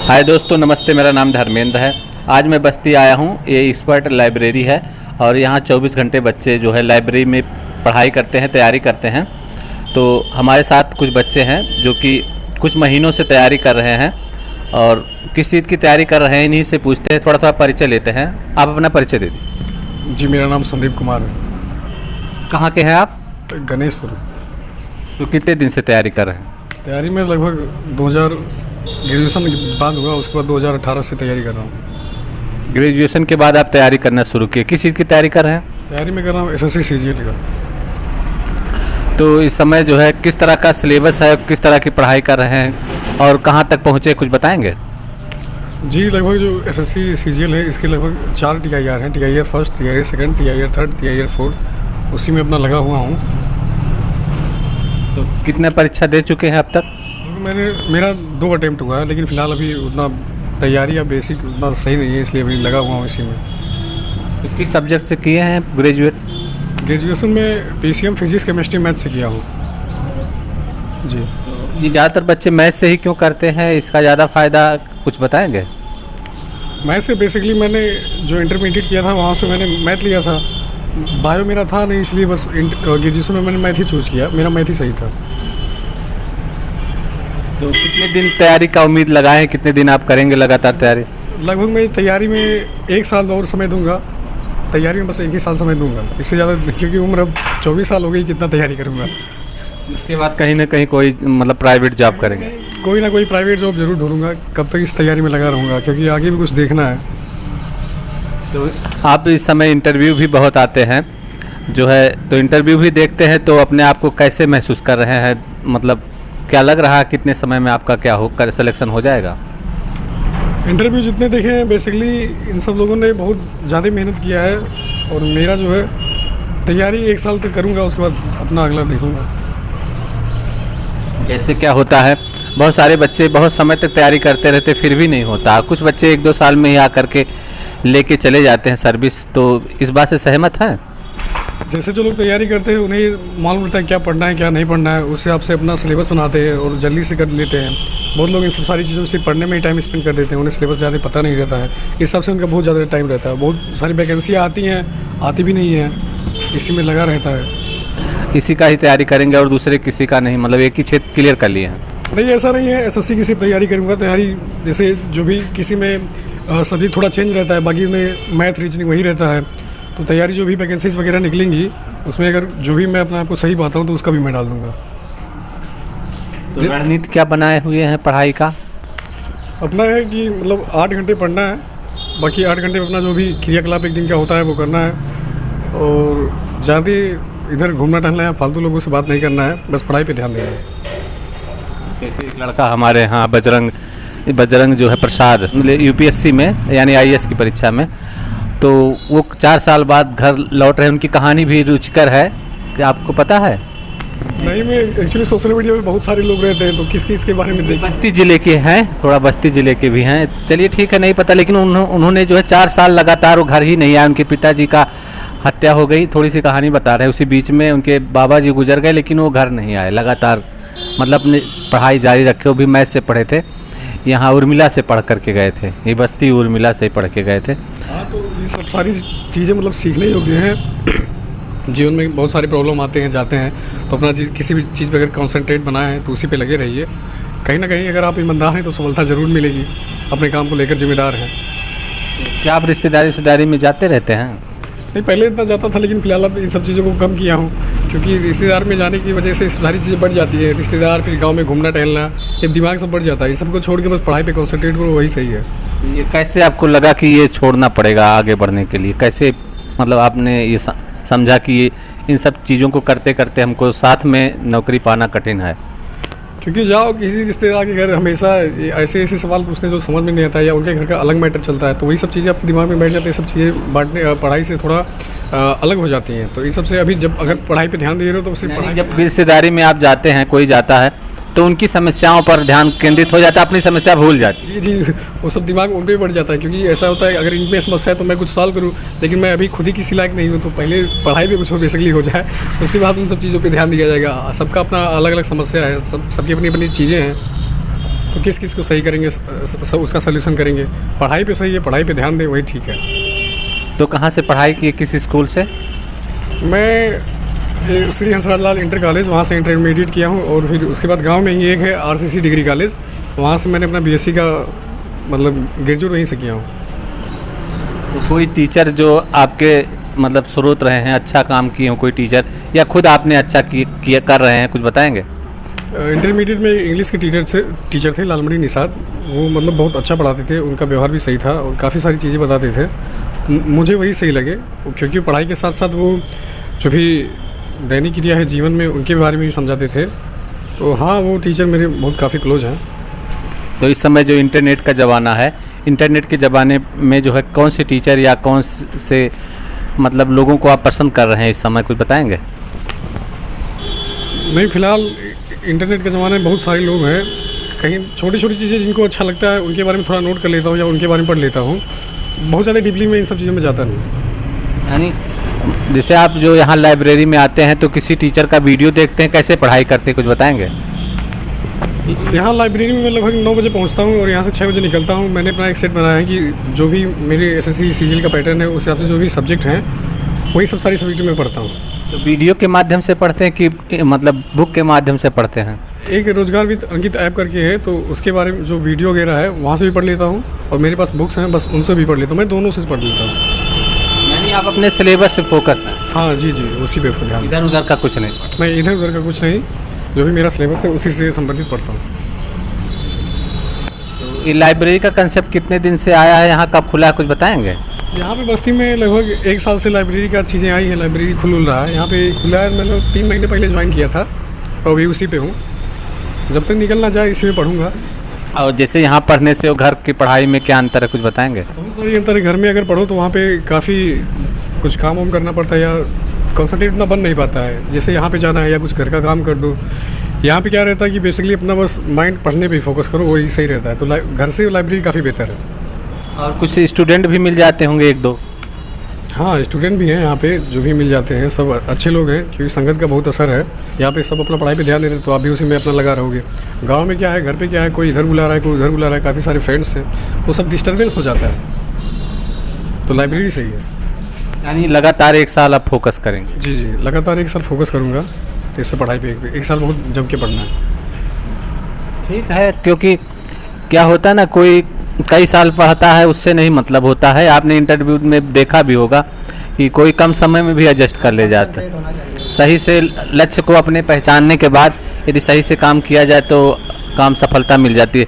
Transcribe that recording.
हाय दोस्तों, नमस्ते। मेरा नाम धर्मेंद्र है। आज मैं बस्ती आया हूँ। ये एक्सपर्ट लाइब्रेरी है और यहाँ 24 घंटे बच्चे जो है लाइब्रेरी में पढ़ाई करते हैं, तैयारी करते हैं। तो हमारे साथ कुछ बच्चे हैं जो कि कुछ महीनों से तैयारी कर रहे हैं और किस चीज़ की तैयारी कर रहे हैं इन्हीं से पूछते हैं। थोड़ा परिचय लेते हैं। आप अपना परिचय दे दीजिए। जी, मेरा नाम संदीप कुमार है। कहाँ के हैं आप? गणेशपुर। तो कितने दिन से तैयारी कर रहे हैं? तैयारी में लगभग 2000 ग्रेजुएशन के बाद हुआ, उसके बाद 2018 से तैयारी कर रहा हूँ। ग्रेजुएशन के बाद आप तैयारी करना शुरू किए। किस चीज़ की तैयारी कर रहे हैं? तैयारी में कर रहा हूँ एसएससी सीजीएल का। तो इस समय जो है किस तरह का सिलेबस है, किस तरह की पढ़ाई कर रहे हैं और कहाँ तक पहुँचे, कुछ बताएंगे? जी, लगभग जो एसएससी सीजीएल है इसके लगभग 4 TIR हैं। TIR first, TIR second, TIR third, TIR fourth, उसी में अपना लगा हुआ हूँ। तो कितने परीक्षा दे चुके हैं अब तक? मेरा 2 अटेम्प्ट हुआ है, लेकिन फ़िलहाल अभी उतना तैयारी या बेसिक उतना सही नहीं है, इसलिए अभी लगा हुआ हूँ इसी में। तो किस सब्जेक्ट से किए हैं ग्रेजुएट? ग्रेजुएशन में PCM फिजिक्स, केमिस्ट्री, मैथ से किया हूँ। जी। ये ज़्यादातर बच्चे मैथ से ही क्यों करते हैं, इसका ज़्यादा फ़ायदा कुछ बताएंगे? मैथ से बेसिकली मैंने जो इंटरमीडिएट किया था वहाँ से मैंने मैथ लिया था। बायो मेरा था नहीं, इसलिए बस ग्रेजुएशन में मैंने मैथ ही चूज़ किया। मेरा मैथ ही सही था। तो कितने दिन तैयारी का उम्मीद लगाएं, कितने दिन आप करेंगे लगातार तैयारी? लगभग मैं तैयारी में 1 साल और समय दूंगा। तैयारी में बस 1 ही साल समय दूंगा, इससे ज़्यादा, क्योंकि उम्र अब 24 साल हो गई, कितना तैयारी करूंगा। इसके बाद कहीं ना कहीं कोई प्राइवेट जॉब करेंगे? कोई ना कोई प्राइवेट जॉब ज़रूर ढूंढूंगा। कब तक इस तैयारी में लगा रहूँगा, क्योंकि आगे भी कुछ देखना है। तो आप इस समय इंटरव्यू भी बहुत आते हैं जो है, तो इंटरव्यू भी देखते हैं, तो अपने आप को कैसे महसूस कर रहे हैं? क्या लग रहा है कितने समय में आपका क्या हो कर सिलेक्शन हो जाएगा? इंटरव्यू जितने देखे हैं बेसिकली इन सब लोगों ने बहुत ज़्यादा मेहनत किया है, और मेरा जो है तैयारी 1 साल तक करूँगा, उसके बाद अपना अगला देखूँगा। कैसे क्या होता है? बहुत सारे बच्चे बहुत समय तक तैयारी करते रहते फिर भी नहीं होता। कुछ बच्चे 1-2 साल में ही आकर के लेके चले जाते हैं सर्विस। तो इस बात से सहमत हैं? जैसे जो लोग तैयारी करते हैं उन्हें मालूम होता है क्या पढ़ना है क्या नहीं पढ़ना है, उस हिसाब से अपना सिलेबस बनाते हैं और जल्दी से कर लेते हैं। बहुत लोग इन सब सारी चीज़ों से पढ़ने में ही टाइम स्पेंड कर देते हैं, उन्हें सिलेबस ज़्यादा पता नहीं रहता है। इस हिसाब से उनका बहुत ज़्यादा टाइम रहता है। बहुत सारी वैकेंसियाँ आती हैं, आती भी नहीं हैं, इसी में लगा रहता है। इसी का ही तैयारी करेंगे और दूसरे किसी का नहीं, मतलब एक ही क्षेत्र क्लियर कर लिए हैं? नहीं, ऐसा नहीं है। एसएससी की सिर्फ तैयारी करूँगा। तैयारी जैसे जो भी किसी में सब्जेक्ट थोड़ा चेंज रहता है, बाकी में मैथ रीजनिंग वही रहता है। तो तैयारी जो भी वैकेंसीज वगैरह निकलेंगी उसमें अगर जो भी मैं अपने आप को सही पाता हूँ तो उसका भी मैं डाल दूँगा। तो रणनीति क्या बनाए हुए हैं पढ़ाई का? अपना है कि मतलब 8 घंटे पढ़ना है, बाकी 8 घंटे में अपना जो भी क्रियाकलाप एक दिन का होता है वो करना है, और ज़्यादा इधर घूमना टहलना है, फालतू लोगों से बात नहीं करना है, बस पढ़ाई पे ध्यान देना है। जैसे एक लड़का हमारे यहाँ बजरंग जो है प्रसाद, UPSC में यानी IAS की परीक्षा में, तो वो 4 साल बाद घर लौट रहे हैं। उनकी कहानी भी रुचिकर है, क्या आपको पता है? नहीं, मैं एक्चुअली सोशल मीडिया पे बहुत सारे लोग रहते हैं, तो किस के बारे में देख। बस्ती ज़िले के हैं, थोड़ा बस्ती ज़िले के भी हैं। चलिए ठीक है, नहीं पता, लेकिन उन्होंने जो है 4 साल लगातार वो घर ही नहीं आया। उनके पिताजी का हत्या हो गई। थोड़ी सी कहानी बता रहे हैं। उसी बीच में उनके बाबा जी गुजर गए, लेकिन वो घर नहीं आए लगातार, मतलब अपनी पढ़ाई जारी रखे। वो भी मैथ से पढ़े थे, यहाँ उर्मिला से पढ़ करके गए थे। ये बस्ती उर्मिला से पढ़ के गए थे। हाँ, तो ये सब सारी चीज़ें मतलब सीखने योग्य हैं। जीवन में बहुत सारे प्रॉब्लम आते हैं जाते हैं, तो अपना किसी भी चीज़ पे अगर कॉन्सेंट्रेट बनाए तो उसी पे लगे रहिए। कहीं ना कहीं अगर आप ईमानदार हैं तो सफलता ज़रूर मिलेगी। अपने काम को लेकर जिम्मेदार हैं। क्या आप रिश्तेदारी में जाते रहते हैं? नहीं, पहले इतना जाता था, लेकिन फिलहाल अब इन सब चीज़ों को कम किया हूँ, क्योंकि रिश्तेदार में जाने की वजह से सारी चीज़ें बढ़ जाती है। रिश्तेदार, फिर गांव में घूमना टहलना, ये दिमाग सब बढ़ जाता है। इन सबको छोड़ के बस पढ़ाई पे कंसंट्रेट करो, वही सही है। ये कैसे आपको लगा कि ये छोड़ना पड़ेगा आगे बढ़ने के लिए? कैसे मतलब आपने ये समझा कि ये इन सब चीज़ों को करते करते हमको साथ में नौकरी पाना कठिन है? क्योंकि जाओ किसी रिश्तेदार के घर, हमेशा ऐसे सवाल पूछने जो समझ में नहीं आता है, या उनके घर का अलग मैटर चलता है, तो वही सब चीज़ें आपके दिमाग में बैठ जाती है। सब चीज़ें बांटने पढ़ाई से थोड़ा अलग हो जाती हैं। तो इन सब से अभी जब अगर पढ़ाई पे ध्यान दे रहे हो तो सिर्फ पढ़ाई। जब रिश्तेदारी में आप जाते हैं, कोई जाता है, तो उनकी समस्याओं पर ध्यान केंद्रित हो जाता है, अपनी समस्या भूल जाती है। जी, वो सब दिमाग उन पर ही बढ़ जाता है। क्योंकि ऐसा होता है अगर इनमें समस्या है तो मैं कुछ सॉल्व करूँ, लेकिन मैं अभी खुद ही किसी लायक नहीं हूँ, तो पहले पढ़ाई पे कुछ बेसिकली हो जाए, उसके बाद उन सब चीज़ों पे ध्यान दिया जाएगा। सबका अपना अलग अलग समस्या है, सबकी अपनी अपनी चीज़ें हैं। तो किस किस को सही करेंगे, उसका सलूशन करेंगे। पढ़ाई पे सही है, पढ़ाई पे ध्यान दें, वही ठीक है। तो कहाँ से पढ़ाई की, किस स्कूल से? मैं श्री हंसराज लाल इंटर कॉलेज, वहाँ से इंटरमीडिएट किया हूँ। और फिर उसके बाद गांव में ही एक है RCC डिग्री कॉलेज, वहाँ से मैंने अपना BSc का मतलब ग्रेजुएट वहीं से किया हूँ। तो कोई टीचर जो आपके मतलब स्रोत रहे हैं, अच्छा काम किए हो, कोई टीचर, या खुद आपने अच्छा किया कर रहे हैं, कुछ बताएंगे? इंटरमीडिएट में इंग्लिश के टीचर थे लालमणि निषाद। वो मतलब बहुत अच्छा पढ़ाते थे, उनका व्यवहार भी सही था और काफ़ी सारी चीज़ें बताते थे। मुझे वही सही लगे, क्योंकि पढ़ाई के साथ साथ वो जो भी दैनिक क्रिया है जीवन में, उनके बारे में भी समझाते थे। तो हाँ, वो टीचर मेरे बहुत काफ़ी क्लोज हैं। तो इस समय जो इंटरनेट का ज़माना है, इंटरनेट के ज़माने में जो है कौन से टीचर या कौन से मतलब लोगों को आप पसंद कर रहे हैं इस समय, कुछ बताएंगे? नहीं, फ़िलहाल इंटरनेट के ज़माने में बहुत सारे लोग हैं। कहीं छोटी छोटी चीज़ें जिनको अच्छा लगता है उनके बारे में थोड़ा नोट कर लेता हूँ या उनके बारे में पढ़ लेता हूँ। बहुत ज़्यादा डीपली में इन सब चीज़ों में जाता नहीं। यानी जैसे आप जो यहाँ लाइब्रेरी में आते हैं तो किसी टीचर का वीडियो देखते हैं, कैसे पढ़ाई करते हैं, कुछ बताएंगे? यहाँ लाइब्रेरी में मैं लगभग 9 बजे पहुँचता हूँ और यहाँ से 6 बजे निकलता हूँ। मैंने अपना एक सेट बनाया है कि जो भी मेरे SSC CGL का पैटर्न है, उस हिसाब से जो भी सब्जेक्ट हैं वही सब सारी सब्जेक्ट में पढ़ता हूँ। तो वीडियो के माध्यम से पढ़ते हैं कि मतलब बुक के माध्यम से पढ़ते हैं? एक रोजगार विद अंकित ऐप करके है, तो उसके बारे में जो वीडियो वगैरह है वहाँ से भी पढ़ लेता हूँ, और मेरे पास बुक्स हैं बस उनसे भी पढ़ लेता हूँ। मैं दोनों से पढ़ लेता हूँ। यानी आप अपने सिलेबस से फोकस हैं? हाँ जी, उसी पे ध्यान। इधर उधर का कुछ नहीं? मैं इधर उधर का कुछ नहीं, जो भी मेरा सिलेबस है उसी से संबंधित पढ़ता हूँ। तो ये लाइब्रेरी का कंसेप्ट कितने दिन से आया है, यहाँ कब खुला है, कुछ बताएंगे? यहाँ पे बस्ती में लगभग 1 साल से लाइब्रेरी का चीज़ें आई हैं। लाइब्रेरी खुल रहा है यहाँ पे, खुला है। मैंने 3 महीने पहले ज्वाइन किया था और अभी उसी पे हूँ। जब तक निकल ना जाए इसी में पढ़ूंगा। और जैसे यहाँ पढ़ने से और घर की पढ़ाई में क्या अंतर है, कुछ बताएंगे? बहुत सारी अंतर है। घर में अगर पढ़ो तो वहाँ पे काफ़ी कुछ काम वाम करना पड़ता है या कॉन्सनट्रेट उतना बन नहीं पाता है। जैसे यहाँ पे जाना है या कुछ घर का काम कर दो, यहाँ पे क्या रहता है कि बेसिकली अपना बस माइंड पढ़ने पे फोकस करो, वही सही रहता है। तो घर से लाइब्रेरी काफ़ी बेहतर है। और कुछ स्टूडेंट भी मिल जाते होंगे 1-2? हाँ, स्टूडेंट भी हैं यहाँ पे, जो भी मिल जाते हैं। सब अच्छे लोग हैं, क्योंकि संगत का बहुत असर है यहाँ पे। सब अपना पढ़ाई पे ध्यान देते हैं, तो आप भी उसी में अपना लगा रहोगे। गांव में क्या है, घर पे क्या है, कोई इधर बुला रहा है, कोई उधर बुला रहा है, काफ़ी सारे फ्रेंड्स हैं, वो सब डिस्टर्बेंस हो जाता है। तो लाइब्रेरी सही है। यानी लगातार 1 साल आप फोकस करेंगे? जी, लगातार 1 साल फोकस करूँगा इससे पढ़ाई पे। 1 साल बहुत जम के पढ़ना है। ठीक है, क्योंकि क्या होता है ना, कोई कई साल पढ़ता है उससे नहीं मतलब होता है। आपने इंटरव्यू में देखा भी होगा कि कोई कम समय में भी एडजस्ट कर ले जाता है। सही से लक्ष्य को अपने पहचानने के बाद यदि सही से काम किया जाए तो काम सफलता मिल जाती है।